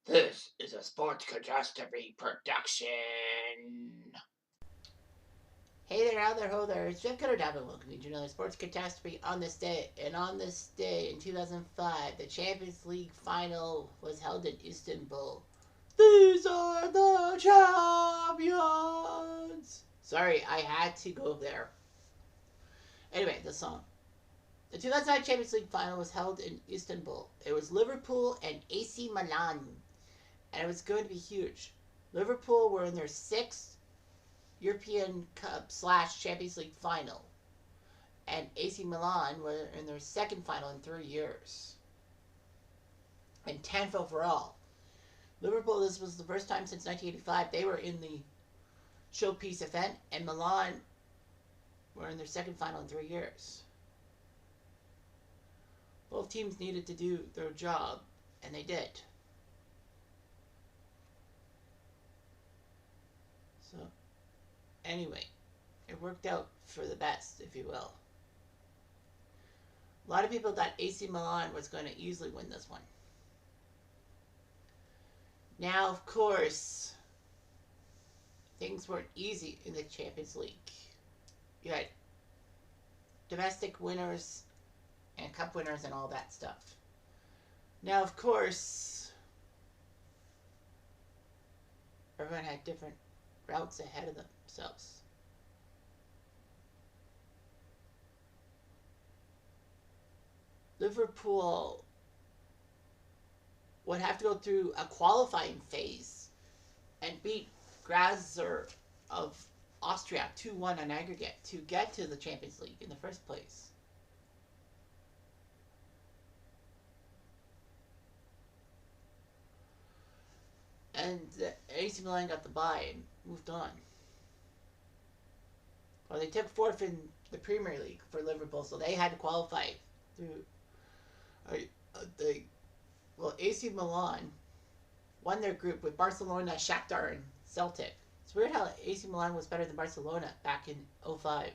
This is a Sports Catastrophe production. Hey there, out there, ho there. It's Jeff Cutter and welcome to another Sports Catastrophe on this day. And on this day in 2005, the Champions League final was held in Istanbul. These are the champions! Sorry, I had to go there. Anyway, the song. The 2005 Champions League final was held in Istanbul. It was Liverpool and AC Milan. And it was going to be huge. Liverpool were in their sixth European Cup / Champions League final, and AC Milan were in their second final in 3 years, and 10th overall. Liverpool, this was the first time since 1985 they were in the showpiece event, and Milan were in their second final in 3 years. Both teams needed to do their job, and they did. So, anyway, it worked out for the best, if you will. A lot of people thought AC Milan was going to easily win this one. Now, of course, things weren't easy in the Champions League. You had domestic winners and cup winners and all that stuff. Now, of course, everyone had different routes ahead of themselves. Liverpool would have to go through a qualifying phase and beat Grazer of Austria 2-1 on aggregate to get to the Champions League in the first place. And AC Milan got the bye and moved on. Well, they took fourth in the Premier League for Liverpool, so they had to qualify through AC Milan won their group with Barcelona, Shakhtar, and Celtic. It's weird how AC Milan was better than Barcelona back in 2005.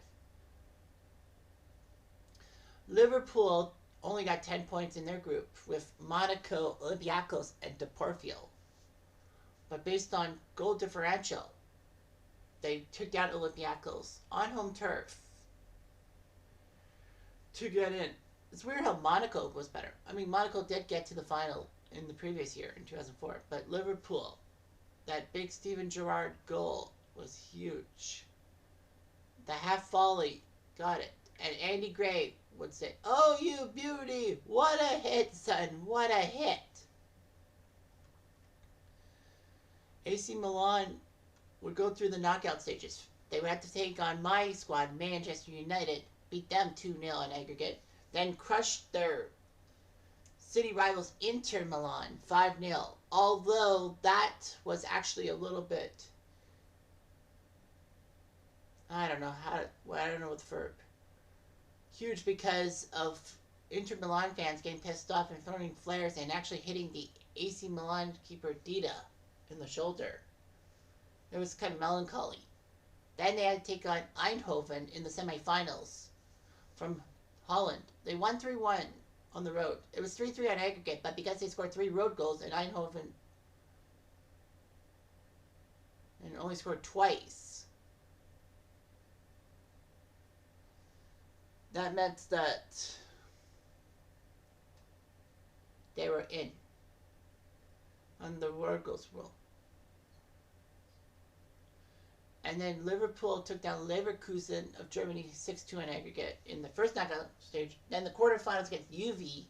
Liverpool only got 10 points in their group with Monaco, Olympiacos, and Deportivo. But based on goal differential, they took down Olympiacos on home turf to get in. It's weird how Monaco was better. I mean, Monaco did get to the final in the previous year, in 2004. But Liverpool, that big Steven Gerrard goal was huge. The half volley got it. And Andy Gray would say, "Oh, you beauty! What a hit, son! What a hit!" AC Milan would go through the knockout stages. They would have to take on my squad, Manchester United, beat them 2-0 on aggregate, then crush their city rivals Inter Milan 5-0. Although that was actually a little bit, I don't know what the verb. Huge because of Inter Milan fans getting pissed off and throwing flares and actually hitting the AC Milan keeper Dida in the shoulder. It was kind of melancholy. Then they had to take on Eindhoven in the semifinals from Holland. They won 3-1 on the road. It was 3-3 on aggregate, but because they scored 3 road goals and Eindhoven and only scored twice, that meant that they were in on the road goals rule. And then Liverpool took down Leverkusen of Germany 6-2 on aggregate in the first knockout stage. Then the quarterfinals against Juve,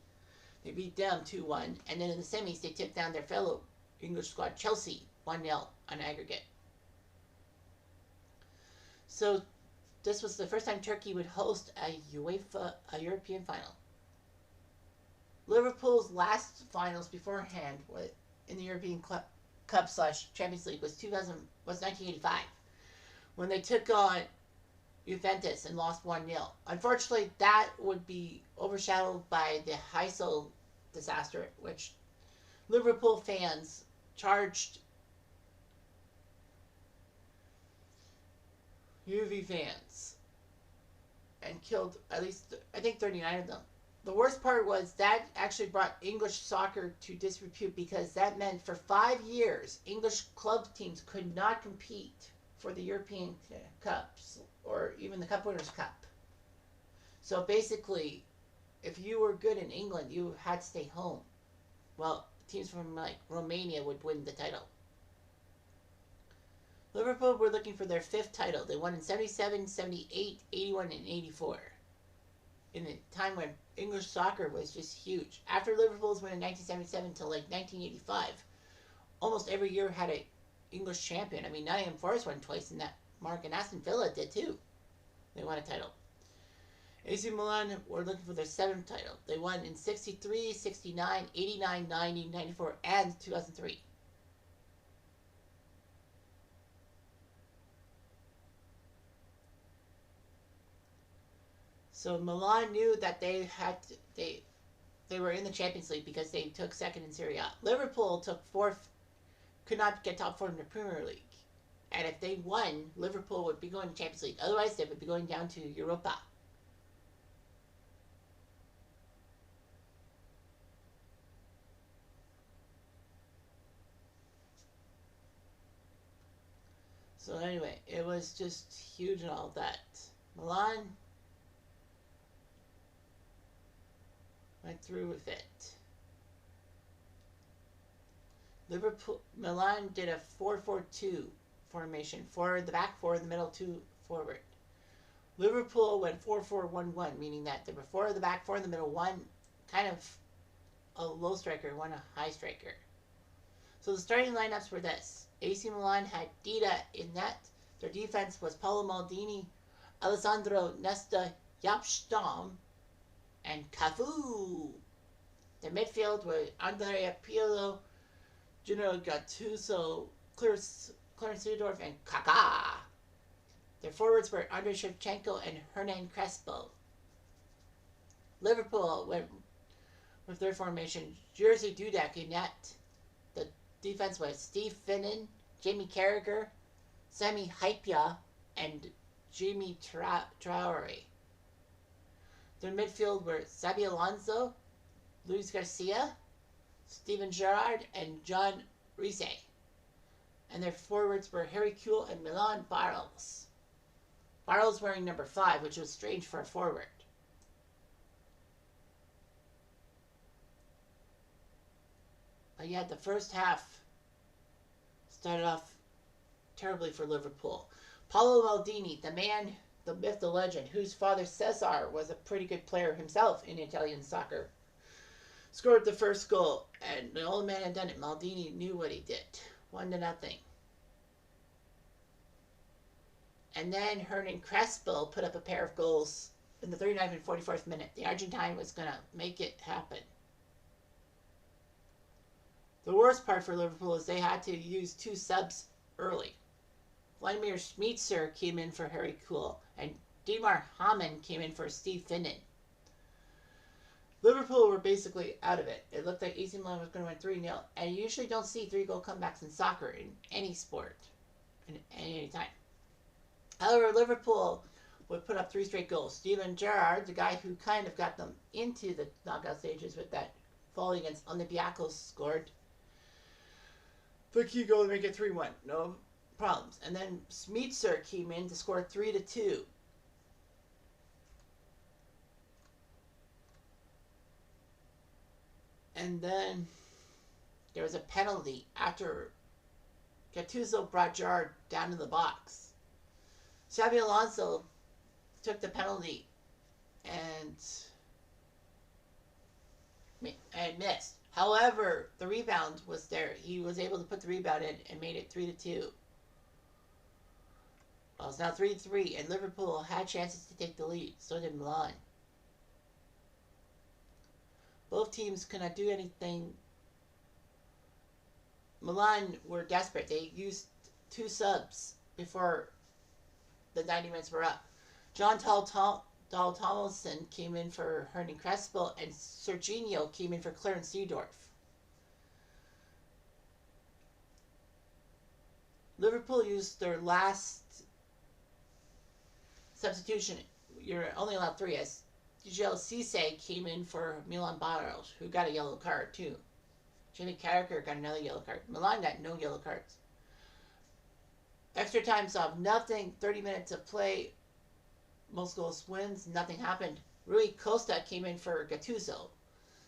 they beat them 2-1. And then in the semis, they took down their fellow English squad Chelsea 1-0 on aggregate. So this was the first time Turkey would host a European final. Liverpool's last finals beforehand in the European Cup / Champions League was 1985. When they took on Juventus and lost 1-0. Unfortunately, that would be overshadowed by the Heysel disaster, which Liverpool fans charged Juve fans and killed at least, I think, 39 of them. The worst part was that actually brought English soccer to disrepute because that meant for 5 years English club teams could not compete for the European Cups or even the Cup Winners' Cup. So basically, if you were good in England, you had to stay home. Well, teams from like Romania would win the title. Liverpool were looking for their fifth title. They won in 77, 78, 81, and 84. In a time when English soccer was just huge. After Liverpool's win in 1977 until like 1985, almost every year had a English champion. I mean, Nottingham Forest won twice, and that Mark and Aston Villa did too. They won a title. AC Milan were looking for their seventh title. They won in 63, 69, 89, 90, 94, and 2003. So Milan knew that they were in the Champions League because they took second in Serie A. Liverpool took fourth, could not get top four in the Premier League. And if they won, Liverpool would be going to Champions League. Otherwise, they would be going down to Europa. So anyway, it was just huge and all that. Milan went through with it. Milan did a 4-4-2 formation. 4 in the back, 4 in the middle, 2 forward. Liverpool went 4-4-1-1, meaning that there were 4 in the back, 4 in the middle, 1 kind of a low striker, 1 a high striker. So the starting lineups were this. AC Milan had Dida in net. Their defense was Paolo Maldini, Alessandro Nesta, Jaap Stam, and Cafu. The midfield were Andrea Pirlo, Gennaro Gattuso, Clarence Seedorf, and Kaká. Their forwards were Andrei Shevchenko and Hernan Crespo. Liverpool went with their formation, Jerzy Dudek in net. The defense was Steve Finnan, Jamie Carragher, Sami Hyypiä, and Jamie Traore. Their midfield were Xabi Alonso, Luis Garcia, Steven Gerrard, and John Riise. And their forwards were Harry Kewell and Milan Barros. Barros wearing number 5, which was strange for a forward. But yeah, the first half started off terribly for Liverpool. Paolo Maldini, the man, the myth, the legend, whose father Cesar was a pretty good player himself in Italian soccer, scored the first goal, and the old man had done it. Maldini knew what he did. 1-0. And then Hernan Crespo put up a pair of goals in the 39th and 44th minute. The Argentine was going to make it happen. The worst part for Liverpool is they had to use 2 subs early. Vladimir Schmeitzer came in for Harry Kewell, and Dietmar Hamann came in for Steve Finnan. Liverpool were basically out of it. It looked like AC Milan was going to win 3-0, and you usually don't see 3-goal comebacks in soccer in any sport, in any time. However, Liverpool would put up 3 straight goals. Steven Gerrard, the guy who kind of got them into the knockout stages with that volley against Olympiacos, scored the key goal to make it 3-1. No problems. And then Schmeitzer came in to score 3-2. And then there was a penalty after Gattuso brought Gerrard down to the box. Xabi Alonso took the penalty and missed. However, the rebound was there. He was able to put the rebound in and made it 3-2. Well, it's now 3-3, and Liverpool had chances to take the lead. So did Milan. Both teams could not do anything. Milan were desperate. They used 2 subs before the 90 minutes were up. John Tomlinson came in for Hernan Crespo, and Serginho came in for Clarence Seedorf. Liverpool used their last substitution. You're only allowed 3, as Gil Cisse came in for Milan Barros, who got a yellow card too. Jimmy Carragher got another yellow card. Milan got no yellow cards. Extra time saw nothing. 30 minutes of play. Most goals wins. Nothing happened. Rui Costa came in for Gattuso.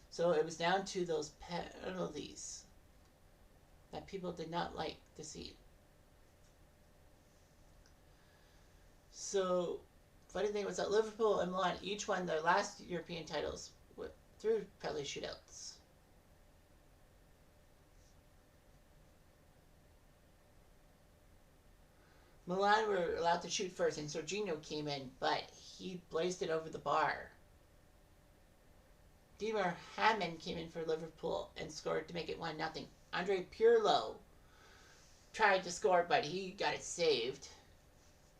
So it was down to those penalties that people did not like to see. So, funny thing was that Liverpool and Milan each won their last European titles through penalty shootouts. Milan were allowed to shoot first, and Jorginho came in, but he blazed it over the bar. Dimer Hammond came in for Liverpool and scored to make it 1-0. Andre Pirlo tried to score, but he got it saved.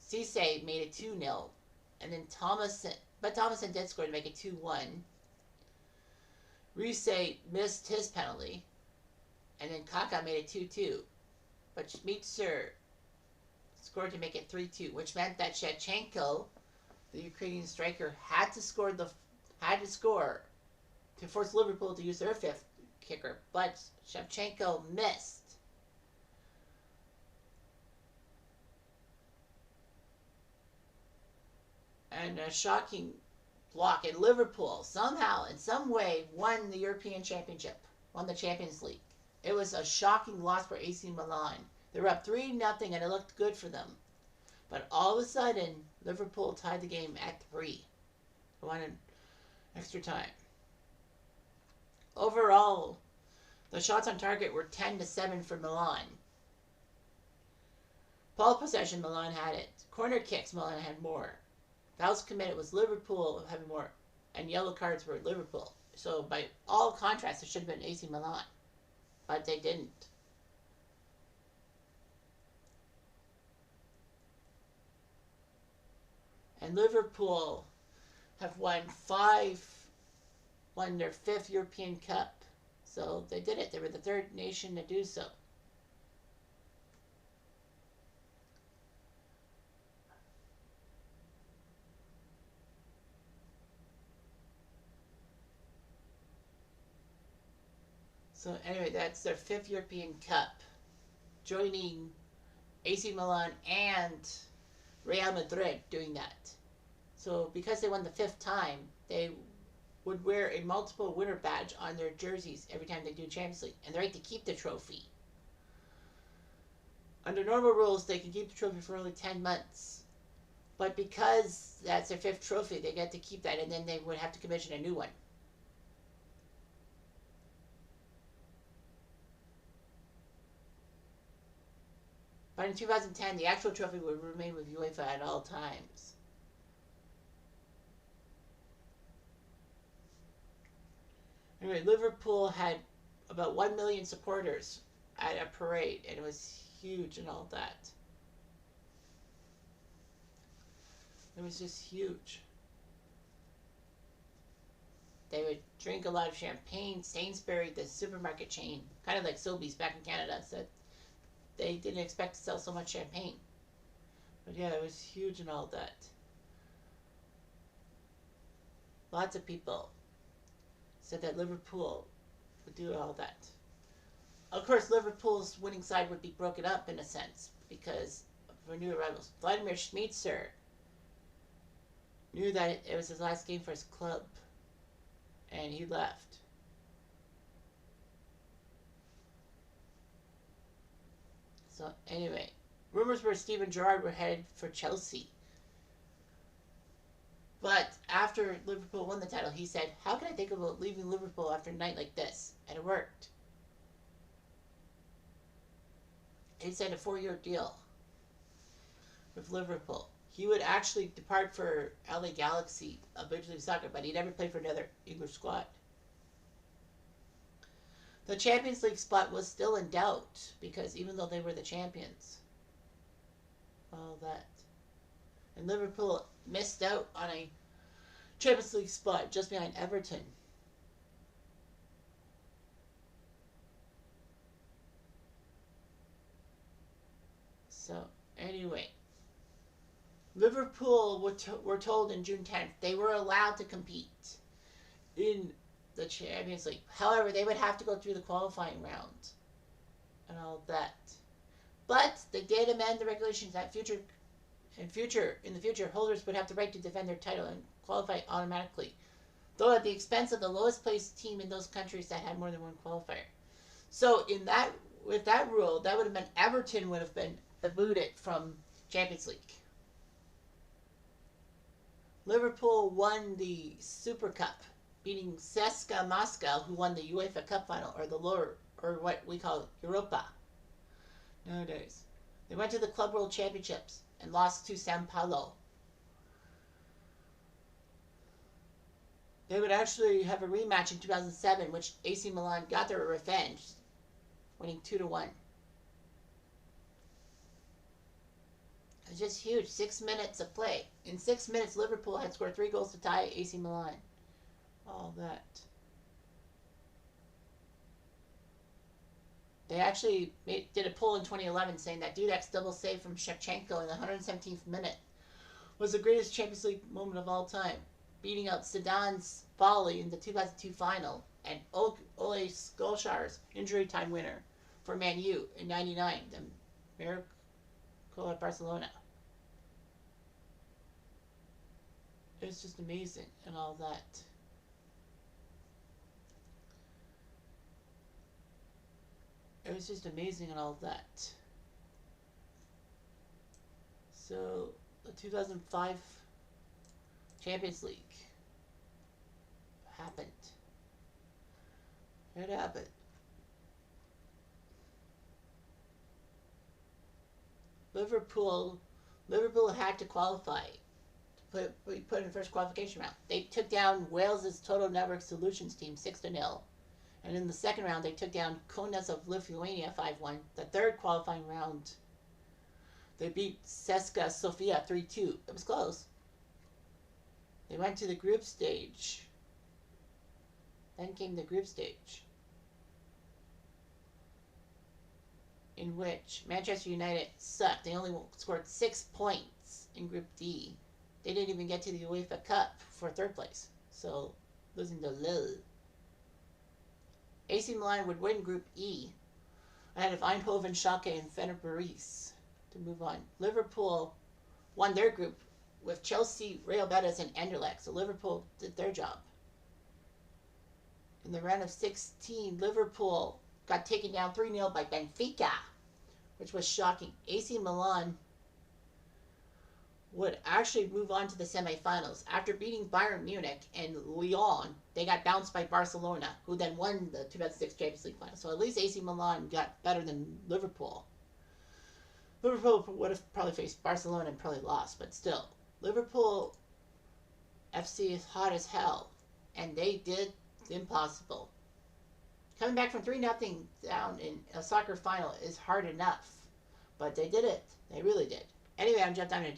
Cisse made it 2-0. And then Thomason did score to make it 2-1. Riise missed his penalty. And then Kaká made it 2-2. But Schmeitzer scored to make it 3-2, which meant that Shevchenko, the Ukrainian striker, had to score to force Liverpool to use their fifth kicker, but Shevchenko missed. And a shocking block, and Liverpool somehow, in some way, won the European Championship, won the Champions League. It was a shocking loss for AC Milan. They were up 3-0 and it looked good for them. But all of a sudden, Liverpool tied the game at 3. They wanted extra time. Overall, the shots on target were 10-7 for Milan. Ball possession, Milan had it. Corner kicks, Milan had more. Fouls committed was Liverpool having more. And yellow cards were Liverpool. So by all contrasts, it should have been AC Milan. But they didn't. And Liverpool have won their 5th European Cup. So they did it. They were the 3rd nation to do so. So anyway, that's their 5th European Cup, joining AC Milan and Real Madrid doing that. So because they won the 5th time, they would wear a multiple winner badge on their jerseys every time they do Champions League, and the right to keep the trophy. Under normal rules, they can keep the trophy for only 10 months. But because that's their 5th trophy, they get to keep that, and then they would have to commission a new one. But in 2010, the actual trophy would remain with UEFA at all times. Anyway, Liverpool had about 1 million supporters at a parade, and it was huge and all that. It was just huge. They would drink a lot of champagne. Sainsbury, the supermarket chain, kind of like Sobeys back in Canada, said they didn't expect to sell so much champagne. But yeah, it was huge and all that. Lots of people said that Liverpool would do all that. Of course, Liverpool's winning side would be broken up in a sense because for new arrivals. Vladimir Schmeitzer knew that it was his last game for his club, and he left. So anyway, rumors were Steven Gerrard were headed for Chelsea. But after Liverpool won the title, he said, how can I think about leaving Liverpool after a night like this? And it worked. He signed a 4-year deal with Liverpool. He would actually depart for LA Galaxy of Major League Soccer, but he never played for another English squad. The Champions League spot was still in doubt because even though they were the champions, all that. And Liverpool missed out on a Champions League spot just behind Everton. So, anyway. Liverpool were told in June 10th they were allowed to compete in the Champions League. However, they would have to go through the qualifying round and all of that. But they did amend the regulations that in the future, holders would have the right to defend their title and qualify automatically, though at the expense of the lowest placed team in those countries that had more than one qualifier. So with that rule, that would have meant Everton would have been booted from Champions League. Liverpool won the Super Cup, beating CSKA Moscow, who won the UEFA Cup final, or the lower, or what we call Europa nowadays. They went to the Club World Championships and lost to Sao Paulo. They would actually have a rematch in 2007, which AC Milan got their revenge, winning 2-1. It was just huge. 6 minutes of play. In 6 minutes, Liverpool had scored 3 goals to tie AC Milan. All that. They actually did a poll in 2011 saying that Dudek's double save from Shevchenko in the 117th minute was the greatest Champions League moment of all time, beating out Zidane's volley in the 2002 final and Ole Solskjaer's injury time winner for Man U in '99, the miracle at Barcelona. It was just amazing and all that. It was just amazing and all that. So, the 2005 Champions League happened. It happened. Liverpool had to qualify to be put in the first qualification round. They took down Wales's Total Network Solutions team 6-0. And in the second round, they took down Kaunas of Lithuania 5-1. The third qualifying round, they beat CSKA Sofia 3-2. It was close. They went to the group stage. Then came the group stage, in which Manchester United sucked. They only scored 6 points in Group D. They didn't even get to the UEFA Cup for third place. So, losing to Lille. AC Milan would win Group E ahead of Eindhoven, Schalke, and Fenerbahce to move on. Liverpool won their group with Chelsea, Real Betis, and Anderlecht. So Liverpool did their job. In the round of 16, Liverpool got taken down 3-0 by Benfica, which was shocking. AC Milan would actually move on to the semifinals. After beating Bayern Munich and Lyon, they got bounced by Barcelona, who then won the 2006 Champions League final. So at least AC Milan got better than Liverpool. Liverpool would have probably faced Barcelona and probably lost, but still. Liverpool FC is hot as hell, and they did the impossible. Coming back from 3-0 down in a soccer final is hard enough, but they did it. They really did. Anyway, I'm Jeff Diamond.